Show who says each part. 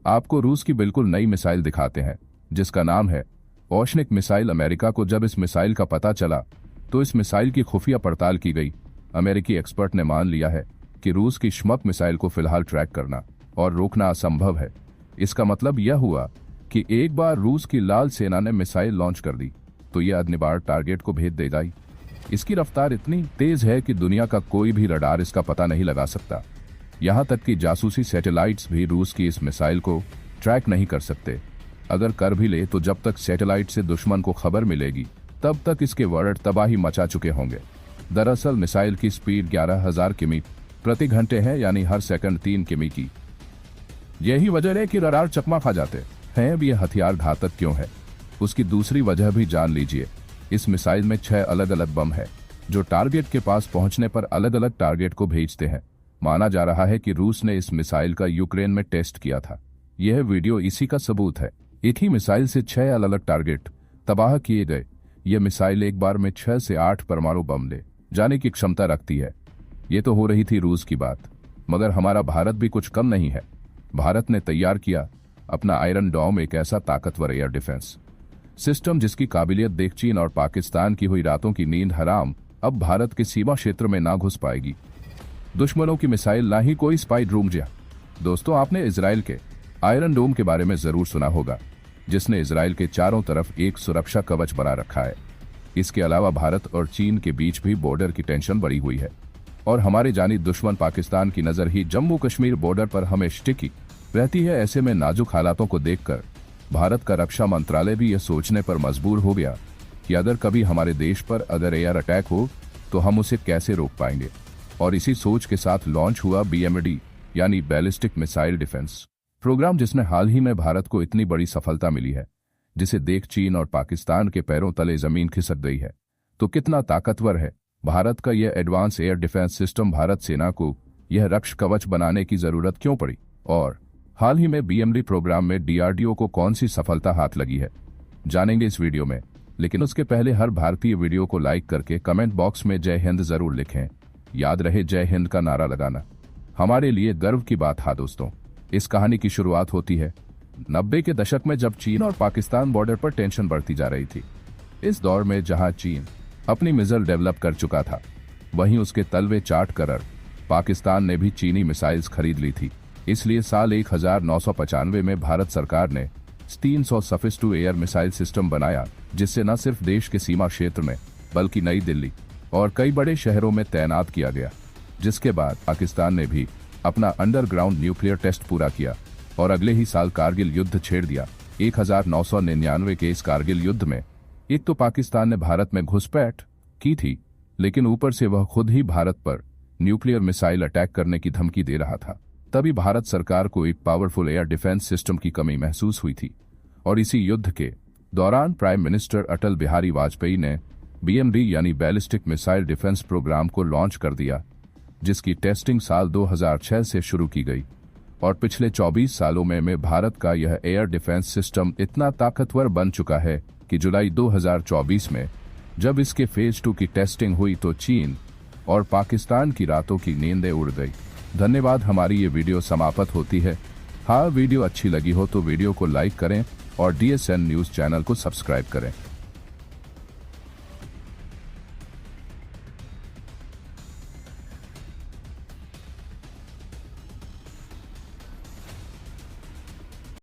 Speaker 1: आपको रूस की बिल्कुल नई मिसाइल दिखाते हैं जिसका नाम है ओशनिक मिसाइल। अमेरिका को जब इस मिसाइल का पता चला तो इस मिसाइल की खुफिया पड़ताल की गई। अमेरिकी एक्सपर्ट ने मान लिया है कि रूस की शमक मिसाइल को फिलहाल ट्रैक करना और रोकना असंभव है। इसका मतलब यह हुआ कि एक बार रूस की लाल सेना ने मिसाइल लॉन्च कर दी तो यह अग्निबाण टारगेट को भेद देगा ही। इसकी रफ्तार इतनी तेज है कि दुनिया का कोई भी रडार इसका पता नहीं लगा सकता। यहां तक कि जासूसी सैटेलाइट्स भी रूस की इस मिसाइल को ट्रैक नहीं कर सकते। अगर कर भी ले तो जब तक सैटेलाइट से दुश्मन को खबर मिलेगी तब तक इसके वर्ड तबाही मचा चुके होंगे। दरअसल मिसाइल की स्पीड 11,000 किमी प्रति घंटे है, यानी हर सेकंड 3 किमी की। यही वजह है कि रडार चकमा खा जाते हैं। अब यह हथियार घातक क्यों है, उसकी दूसरी वजह भी जान लीजिए। इस मिसाइल में 6 अलग अलग बम है जो टारगेट के पास पहुंचने पर अलग अलग टारगेट को भेजते हैं। माना जा रहा है कि रूस ने इस मिसाइल का यूक्रेन में टेस्ट किया था। यह वीडियो इसी का सबूत है। एक ही मिसाइल से 6 अलग अलग टारगेट तबाह किए गए। यह मिसाइल एक बार में 6 से 8 परमाणु बम ले जाने की क्षमता रखती है। ये तो हो रही थी रूस की बात, मगर हमारा भारत भी कुछ कम नहीं है। भारत ने तैयार किया अपना आयरन डोम, एक ऐसा ताकतवर एयर डिफेंस सिस्टम जिसकी काबिलियत देख चीन और पाकिस्तान की हुई रातों की नींद हराम अब भारत के सीमा क्षेत्र में ना घुस पाएगी। दुश्मनों की मिसाइल ना ही कोई स्पाई ड्रोन। दोस्तों, आपने इजराइल के आयरन डोम के बारे में जरूर सुना होगा, जिसने इजराइल के चारों तरफ एक सुरक्षा कवच बना रखा है। इसके अलावा भारत और चीन के बीच भी बॉर्डर की टेंशन बढ़ी हुई है और हमारे जानी दुश्मन पाकिस्तान की नजर ही जम्मू कश्मीर बॉर्डर पर हमेशा टिकी रहती है। ऐसे में नाजुक हालातों को देखकर भारत का रक्षा मंत्रालय भी यह सोचने पर मजबूर हो गया कि अगर कभी हमारे देश पर अगर एयर अटैक हो तो हम उसे कैसे रोक पाएंगे। और इसी सोच के साथ लॉन्च हुआ BMD यानी बैलिस्टिक मिसाइल डिफेंस प्रोग्राम, जिसने हाल ही में भारत को इतनी बड़ी सफलता मिली है, जिसे देख चीन और पाकिस्तान के पैरों तले जमीन खिसक गई है। तो कितना ताकतवर है भारत का यह advance air defence system. Bharat सेना को यह रक्षा कवच बनाने की जरूरत क्यों पड़ी और हाल ही में BMD प्रोग्राम में DRDO को कौन सी सफलता हाथ लगी है, जानेंगे इस वीडियो में। लेकिन उसके पहले हर भारतीय वीडियो को लाइक करके कमेंट बॉक्स में जय हिंद जरूर लिखें। याद रहे जय हिंद का नारा लगाना हमारे लिए गर्व की बात है। दोस्तों, इस कहानी की शुरुआत होती है 90 के दशक में, जब चीन और पाकिस्तान बॉर्डर पर टेंशन बढ़ती जा रही थी। इस दौर में जहां चीन अपनी मिसाइल डेवलप कर चुका था, वहीं उसके तलवे चाट कर पाकिस्तान ने भी चीनी मिसाइल्स खरीद ली थी। इसलिए साल 1995 में भारत सरकार ने 300 surface to air missile system बनाया, जिससे न सिर्फ देश के सीमा क्षेत्र में बल्कि नई दिल्ली और कई बड़े शहरों में तैनात किया गया। जिसके बाद पाकिस्तान ने भी अपना अंडरग्राउंड न्यूक्लियर टेस्ट पूरा किया और अगले ही साल कारगिल युद्ध छेड़ दिया। 1999 के इस कारगिल युद्ध में एक तो पाकिस्तान ने भारत में घुसपैठ की थी, लेकिन ऊपर से वह खुद ही भारत पर न्यूक्लियर मिसाइल अटैक करने की धमकी दे रहा था। तभी भारत सरकार को एक पावरफुल एयर डिफेंस सिस्टम की कमी महसूस हुई थी और इसी युद्ध के दौरान प्राइम मिनिस्टर अटल बिहारी वाजपेयी ने BMD यानी बैलिस्टिक मिसाइल डिफेंस प्रोग्राम को लॉन्च कर दिया, जिसकी टेस्टिंग साल 2006 से शुरू की गई। और पिछले 24 सालों में भारत का यह एयर डिफेंस सिस्टम इतना ताकतवर बन चुका है कि जुलाई 2024 में जब इसके फेज 2 की टेस्टिंग हुई तो चीन और पाकिस्तान की रातों की नींदें उड़ गई। धन्यवाद। हमारी ये वीडियो समाप्त होती है। हाँ, वीडियो अच्छी लगी हो तो वीडियो को लाइक करें और DSN न्यूज़ चैनल को सब्सक्राइब करें।